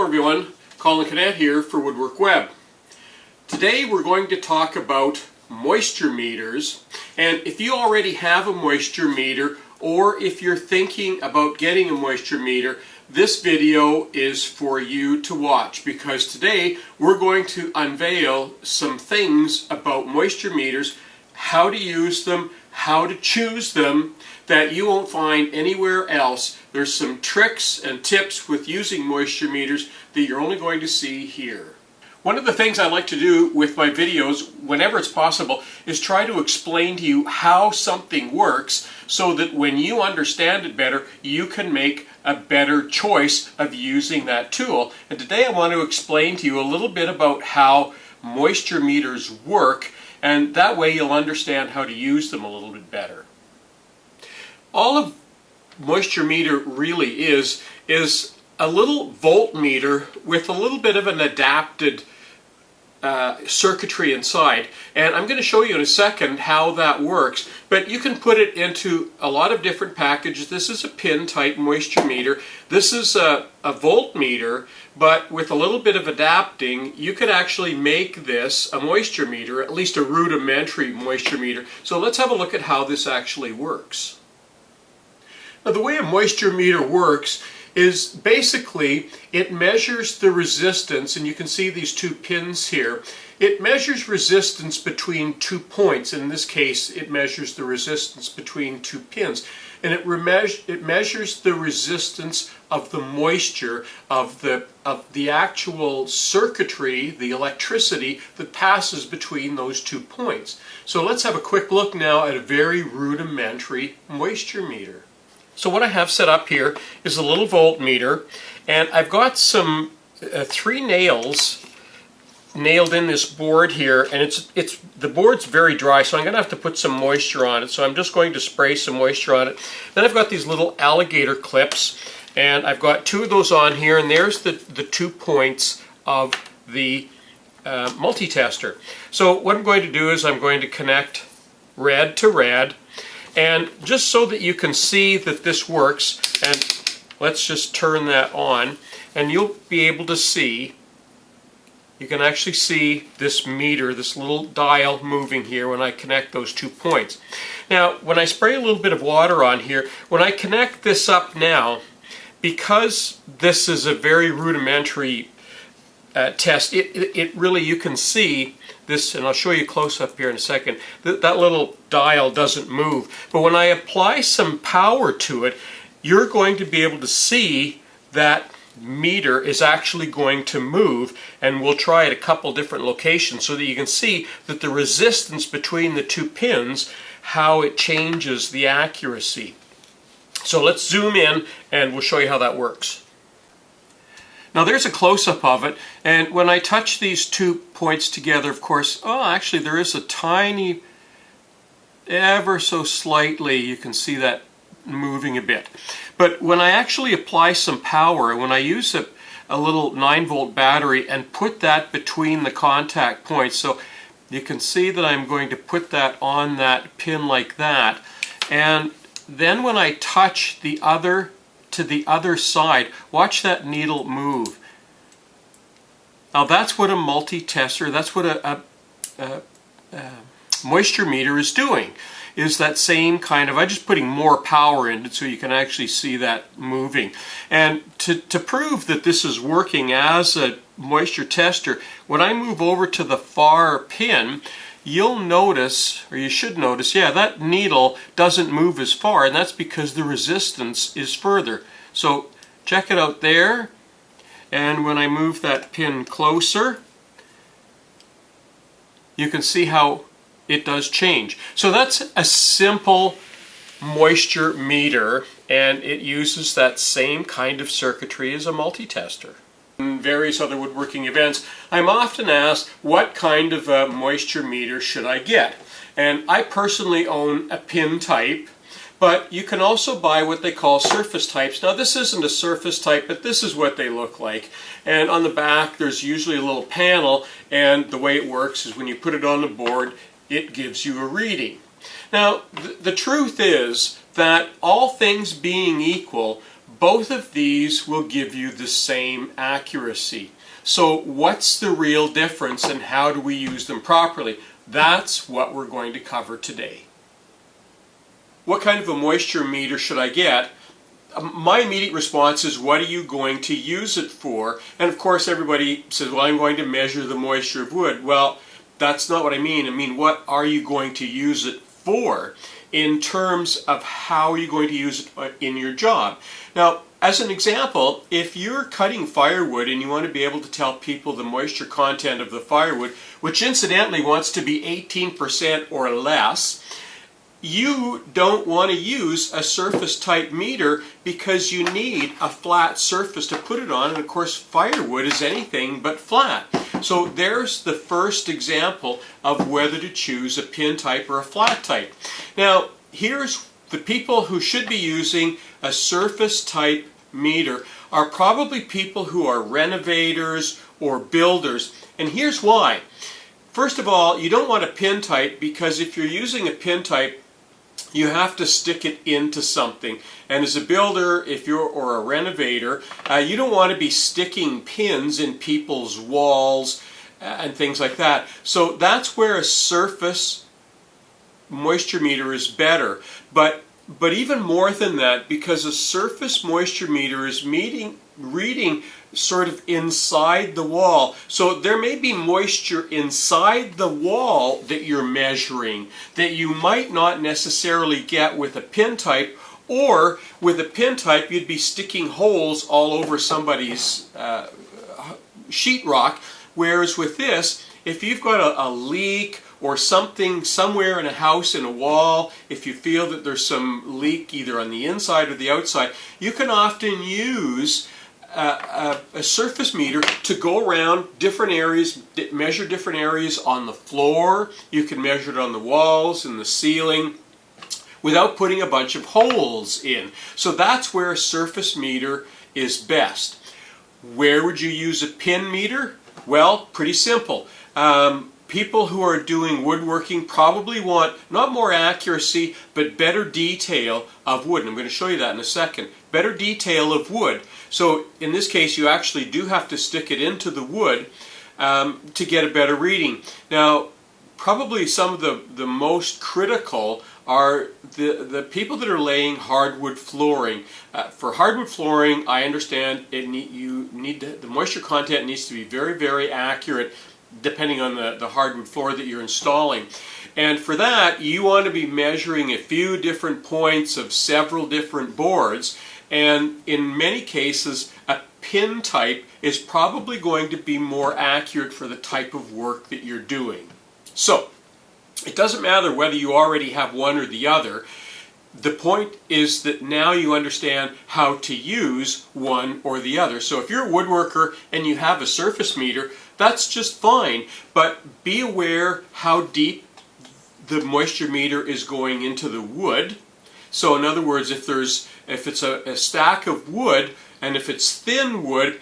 Hello everyone, Colin Cadet here for WoodWorkWeb. Today we're going to talk about moisture meters, and if you already have a moisture meter or if you're thinking about getting a moisture meter, this video is for you to watch, because today we're going to unveil some things about moisture meters, how to use them, how to choose them, that you won't find anywhere else. There's some tricks and tips with using moisture meters that you're only going to see here. One of the things I like to do with my videos, whenever it's possible, is try to explain to you how something works so that when you understand it better, you can make a better choice of using that tool. And today I want to explain to you a little bit about how moisture meters work, and that way you'll understand how to use them a little bit better. All of moisture meter really is a little voltmeter with a little bit of an adapted circuitry inside, and I'm going to show you in a second how that works. But you can put it into a lot of different packages. This is a pin type moisture meter. This is a voltmeter, but with a little bit of adapting you could actually make this a moisture meter, at least a rudimentary moisture meter. So let's have a look at how this actually works. Now, the way a moisture meter works is basically it measures the resistance, and you can see these two pins here. It measures resistance between 2 points. In this case, it measures the resistance between 2 pins. And it measures the resistance of the moisture of the actual circuitry, the electricity that passes between those 2 points. So let's have a quick look now at a very rudimentary moisture meter. So what I have set up here is a little voltmeter, and I've got some 3 nails nailed in this board here, and the board's very dry, so I'm going to have to put some moisture on it. So I'm just going to spray some moisture on it. Then I've got these little alligator clips, and I've got 2 of those on here, and there's the 2 points of the multi-tester. So what I'm going to do is I'm going to connect red to red. And just so that you can see that this works, and let's just turn that on, and you'll be able to see, you can actually see this meter, this little dial moving here when I connect those 2 points. Now, when I spray a little bit of water on here, when I connect this up now, because this is a very rudimentary test, it really, you can see this, and I'll show you close up here in a second, that little dial doesn't move. But when I apply some power to it, you're going to be able to see that meter is actually going to move, and we'll try at a couple different locations so that you can see that the resistance between the 2 pins, how it changes the accuracy. So let's zoom in and we'll show you how that works. Now there's a close-up of it, and when I touch these 2 points together, of course, actually there is a tiny, ever so slightly, you can see that moving a bit. But when I actually apply some power, when I use a little 9-volt battery and put that between the contact points, so you can see that I'm going to put that on that pin like that, and then when I touch the other to the other side, watch that needle move. Now that's what a multi-tester, that's what a moisture meter is doing, is that same kind of, I'm just putting more power in it so you can actually see that moving. And to prove that this is working as a moisture tester, when I move over to the far pin, you'll notice, or you should notice, yeah, that needle doesn't move as far, and that's because the resistance is further. So check it out there, and when I move that pin closer, you can see how it does change. So that's a simple moisture meter, and it uses that same kind of circuitry as a multi-tester. In various other woodworking events, I'm often asked, what kind of a moisture meter should I get? And I personally own a pin type, but you can also buy what they call surface types. Now this isn't a surface type, but this is what they look like. And on the back there's usually a little panel, and the way it works is when you put it on the board, it gives you a reading. Now the truth is that all things being equal, both of these will give you the same accuracy. So what's the real difference and how do we use them properly? That's what we're going to cover today. What kind of a moisture meter should I get? My immediate response is, what are you going to use it for? And of course everybody says, well, I'm going to measure the moisture of wood. Well, that's not what I mean. I mean, what are you going to use it for in terms of how you're going to use it in your job? Now, as an example, if you're cutting firewood and you want to be able to tell people the moisture content of the firewood, which incidentally wants to be 18% or less, you don't want to use a surface type meter because you need a flat surface to put it on, and of course firewood is anything but flat. So there's the first example of whether to choose a pin type or a flat type. Now here's the people who should be using a surface type meter are probably people who are renovators or builders, and here's why. First of all, you don't want a pin type because if you're using a pin type, you have to stick it into something. And as a builder, if you're or a renovator, you don't want to be sticking pins in people's walls and things like that. So that's where a surface moisture meter is better. But even more than that, because a surface moisture meter is reading sort of inside the wall. So there may be moisture inside the wall that you're measuring that you might not necessarily get with a pin type, or with a pin type you'd be sticking holes all over somebody's sheetrock, whereas with this, if you've got a leak or something somewhere in a house, in a wall, if you feel that there's some leak either on the inside or the outside, you can often use a surface meter to go around different areas, measure different areas on the floor. You can measure it on the walls and the ceiling without putting a bunch of holes in. So that's where a surface meter is best. Where would you use a pin meter? Well, pretty simple. People who are doing woodworking probably want not more accuracy, but better detail of wood. And I'm going to show you that in a second. Better detail of wood. So in this case, you actually do have to stick it into the wood to get a better reading. Now, probably some of the most critical are the people that are laying hardwood flooring. For hardwood flooring, I understand the moisture content needs to be very, very accurate, depending on the hardwood floor that you're installing. And for that, you want to be measuring a few different points of several different boards, and in many cases a pin type is probably going to be more accurate for the type of work that you're doing. So it doesn't matter whether you already have one or the other. The point is that now you understand how to use one or the other. So if you're a woodworker and you have a surface meter, that's just fine, but be aware how deep the moisture meter is going into the wood. So in other words, if it's a stack of wood, and if it's thin wood,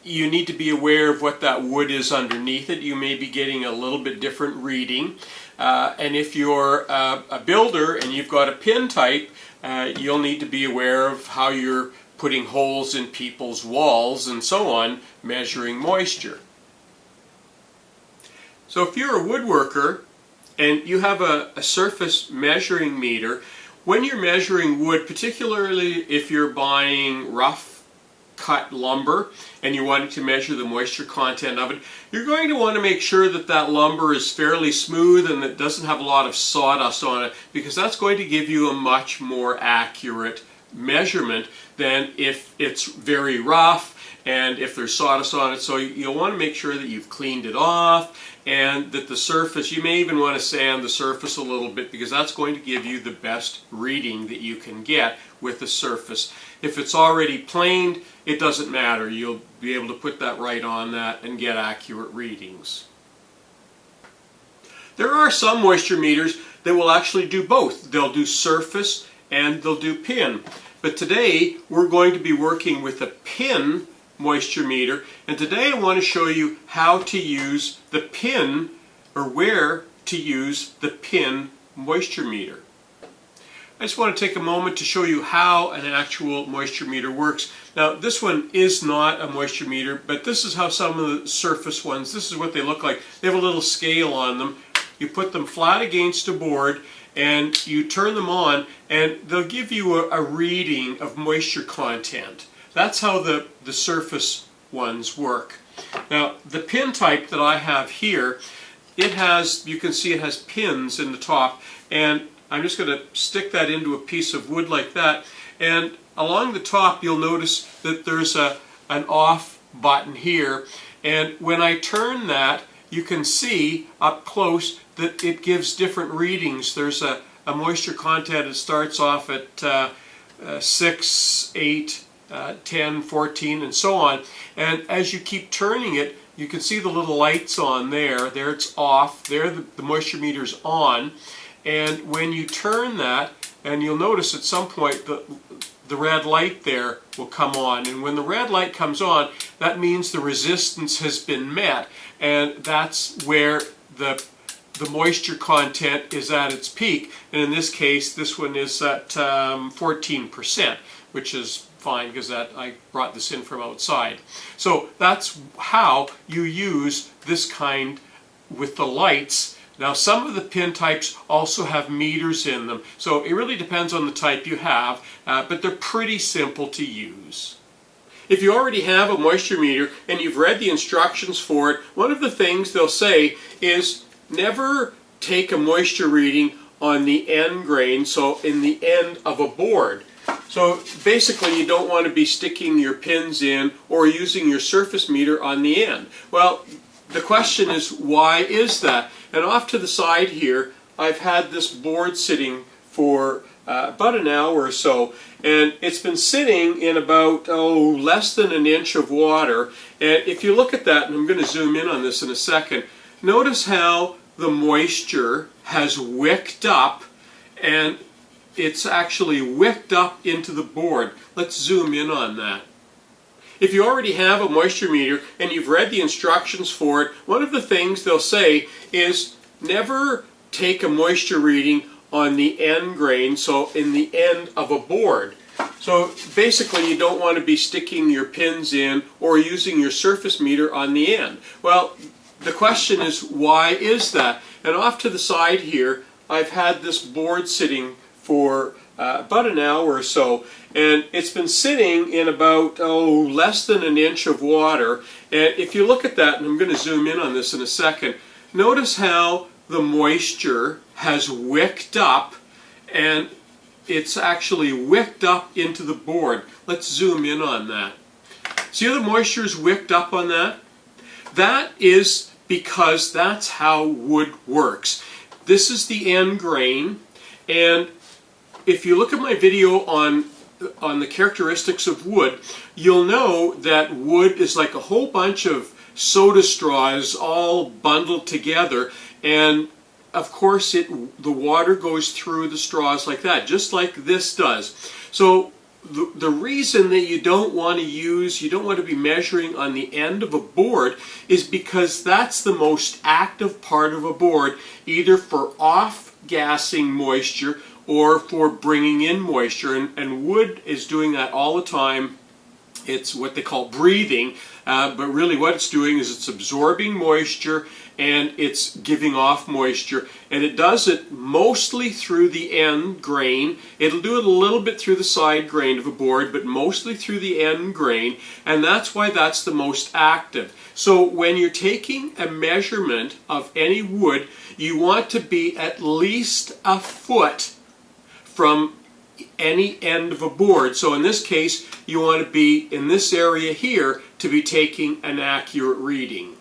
you need to be aware of what that wood is underneath it. You may be getting a little bit different reading. And if you're a builder and you've got a pin type, you'll need to be aware of how you're putting holes in people's walls and so on, measuring moisture. So if you're a woodworker and you have a surface measuring meter, when you're measuring wood, particularly if you're buying rough cut lumber and you're wanting to measure the moisture content of it, you're going to want to make sure that that lumber is fairly smooth and that doesn't have a lot of sawdust on it, because that's going to give you a much more accurate measurement than if it's very rough and if there's sawdust on it. So you'll want to make sure that you've cleaned it off, and that the surface, you may even want to sand the surface a little bit, because that's going to give you the best reading that you can get with the surface. If it's already planed, it doesn't matter. You'll be able to put that right on that and get accurate readings. There are some moisture meters that will actually do both. They'll do surface and they'll do pin. But today we're going to be working with a pin moisture meter, and today I want to show you how to use the pin, or where to use the pin moisture meter. I just want to take a moment to show you how an actual moisture meter works. Now this one is not a moisture meter, but this is how some of the surface ones, this is what they look like. They have a little scale on them. You put them flat against a board and you turn them on and they'll give you a reading of moisture content. That's how the surface ones work. Now the pin type that I have here, it has, you can see it has pins in the top, and I'm just going to stick that into a piece of wood like that, and along the top you'll notice that there's an off button here, and when I turn that you can see up close that it gives different readings. There's a moisture content that starts off at 6, 8, 10, 14 and so on, and as you keep turning it you can see the little lights on there. There it's off, there the moisture meter's on. And when you turn that, and you'll notice at some point the red light there will come on. And when the red light comes on, that means the resistance has been met. And that's where the moisture content is at its peak. And in this case, this one is at 14%, which is fine because I brought this in from outside. So that's how you use this kind with the lights. Now some of the pin types also have meters in them, so it really depends on the type you have, but they're pretty simple to use. If you already have a moisture meter and you've read the instructions for it, one of the things they'll say is never take a moisture reading on the end grain, so in the end of a board. So basically you don't want to be sticking your pins in or using your surface meter on the end. Well, the question is, why is that? And off to the side here, I've had this board sitting for about an hour or so, and it's been sitting in about, less than an inch of water. And if you look at that, and I'm going to zoom in on this in a second, notice how the moisture has wicked up, and it's actually wicked up into the board. Let's zoom in on that. If you already have a moisture meter and you've read the instructions for it, one of the things they'll say is never take a moisture reading on the end grain, so in the end of a board. So basically you don't want to be sticking your pins in or using your surface meter on the end. Well, the question is, why is that? And off to the side here, I've had this board sitting for about an hour or so, and it's been sitting in about less than an inch of water. And if you look at that, and I'm going to zoom in on this in a second, notice how the moisture has wicked up, and it's actually wicked up into the board. Let's zoom in on that. See how the moisture is wicked up on that? That is because that's how wood works. This is the end grain, and if you look at my video on the characteristics of wood, you'll know that wood is like a whole bunch of soda straws all bundled together, and of course the water goes through the straws like that, just like this does. So the reason that you don't want to be measuring on the end of a board is because that's the most active part of a board, either for off-gassing moisture or for bringing in moisture, and wood is doing that all the time. It's what they call breathing, but really what it's doing is it's absorbing moisture and it's giving off moisture, and it does it mostly through the end grain. It'll do it a little bit through the side grain of a board, but mostly through the end grain, and that's why that's the most active. So when you're taking a measurement of any wood, you want to be at least a foot from any end of a board. So in this case, you want to be in this area here to be taking an accurate reading.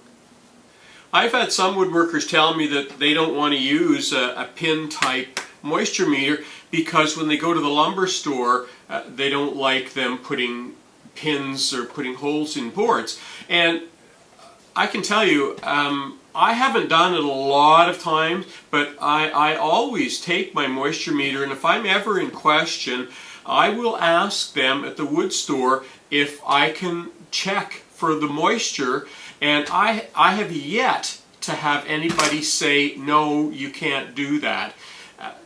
I've had some woodworkers tell me that they don't want to use a pin type moisture meter because when they go to the lumber store, they don't like them putting pins or putting holes in boards. And I can tell you, I haven't done it a lot of times, but I always take my moisture meter, and if I'm ever in question, I will ask them at the wood store if I can check for the moisture, and I have yet to have anybody say, no, you can't do that.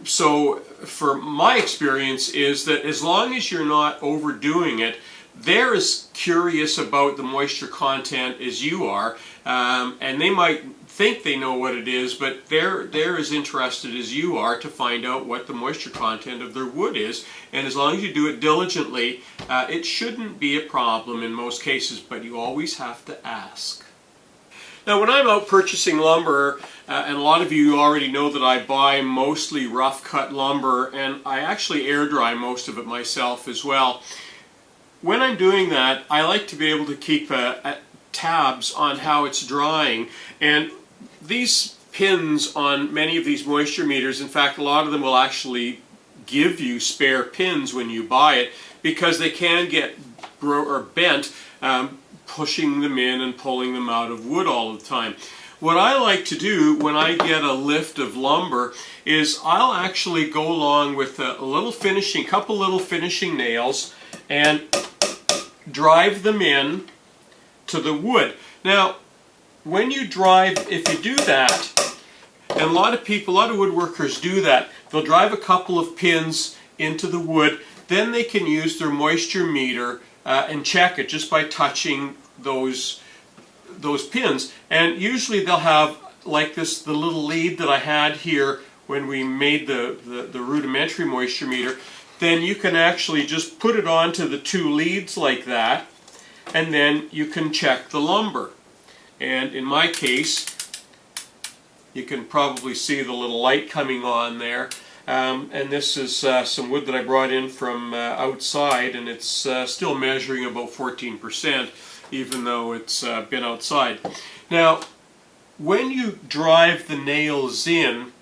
So for my experience is that as long as you're not overdoing it, they're as curious about the moisture content as you are, and they might think they know what it is, but they're as interested as you are to find out what the moisture content of their wood is. And as long as you do it diligently, it shouldn't be a problem in most cases, but you always have to ask. Now, when I'm out purchasing lumber, and a lot of you already know that I buy mostly rough cut lumber, and I actually air dry most of it myself as well. When I'm doing that, I like to be able to keep tabs on how it's drying, and these pins on many of these moisture meters, in fact a lot of them will actually give you spare pins when you buy it, because they can get bent pushing them in and pulling them out of wood all the time. What I like to do when I get a lift of lumber is I'll actually go along with a couple little finishing nails and drive them in to the wood. Now, when you drive, if you do that, and a lot of woodworkers do that, they'll drive a couple of pins into the wood, then they can use their moisture meter and check it just by touching those pins. And usually they'll have, like this, the little lead that I had here when we made the rudimentary moisture meter. Then you can actually just put it onto the two leads like that, and then you can check the lumber. And in my case, you can probably see the little light coming on there. And this is some wood that I brought in from outside, and it's still measuring about 14%, even though it's been outside. Now, when you drive the nails in,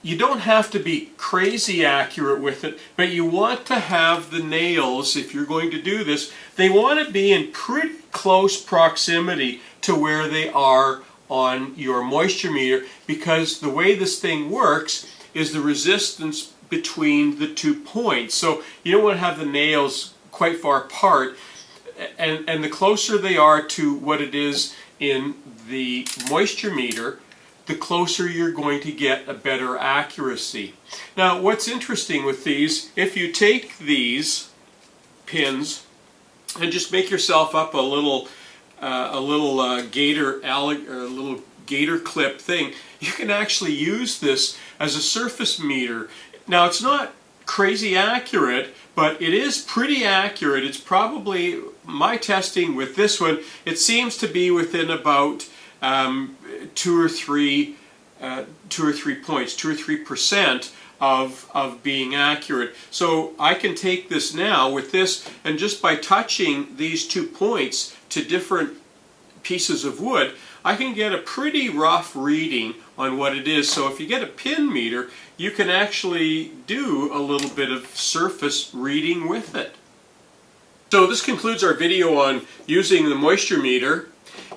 you don't have to be crazy accurate with it, but you want to have the nails, if you're going to do this, they want to be in pretty close proximity to where they are on your moisture meter, because the way this thing works is the resistance between the 2 points. So you don't want to have the nails quite far apart, and the closer they are to what it is in the moisture meter, the closer you're going to get a better accuracy. Now, what's interesting with these, if you take these pins and just make yourself up a little gator clip thing, you can actually use this as a surface meter. Now, it's not crazy accurate, but it is pretty accurate. It's probably, my testing with this one, it seems to be within about 2 or 3 points, 2 or 3% of being accurate. So I can take this now with this, and just by touching these 2 points to different pieces of wood, I can get a pretty rough reading on what it is. So if you get a pin meter, you can actually do a little bit of surface reading with it. So this concludes our video on using the moisture meter.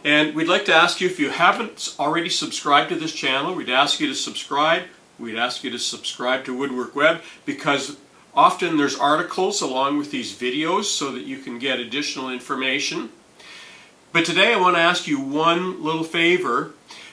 And we'd like to ask you, if you haven't already subscribed to this channel, we'd ask you to subscribe. We'd ask you to subscribe to WoodWorkWeb, because often there's articles along with these videos so that you can get additional information. But today I want to ask you one little favor.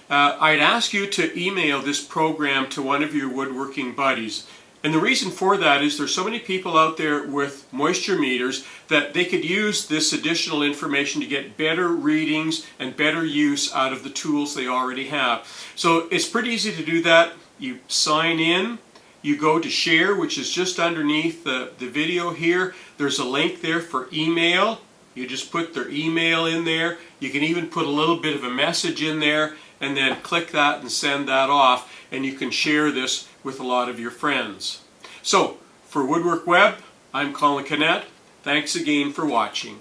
I'd ask you to email this program to one of your woodworking buddies. And the reason for that is there's so many people out there with moisture meters that they could use this additional information to get better readings and better use out of the tools they already have. So it's pretty easy to do that. You sign in, you go to share, which is just underneath the video here. There's a link there for email. You just put their email in there. You can even put a little bit of a message in there, and then click that and send that off, and you can share this with a lot of your friends. So, for WoodWorkWeb, I'm Colin Canet. Thanks again for watching.